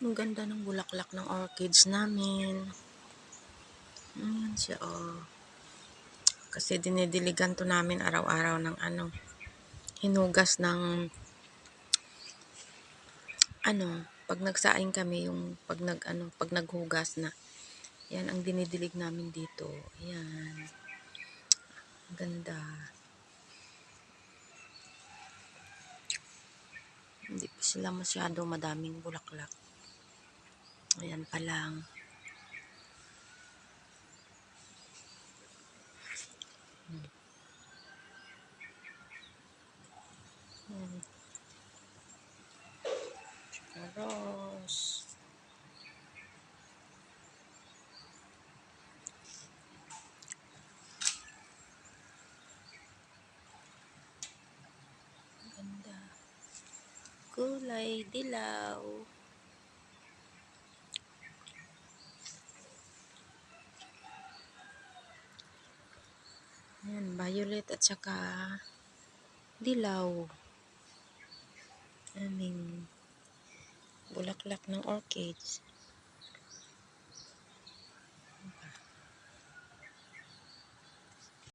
Ang ganda ng bulaklak ng orchids namin. Ayan siya, oh. Kasi dinidiligan to namin araw-araw ng hinugas ng pag nagsaing kami, yung pag naghugas na. Yan ang dinidilig namin dito. Ayan. Ganda. Hindi pa sila masyado madaming bulaklak. Ayan pa lang. Ayan. Rose. Ganda. Kulay dilaw. Ayan, violet at saka dilaw. Aming bulaklak ng orchids.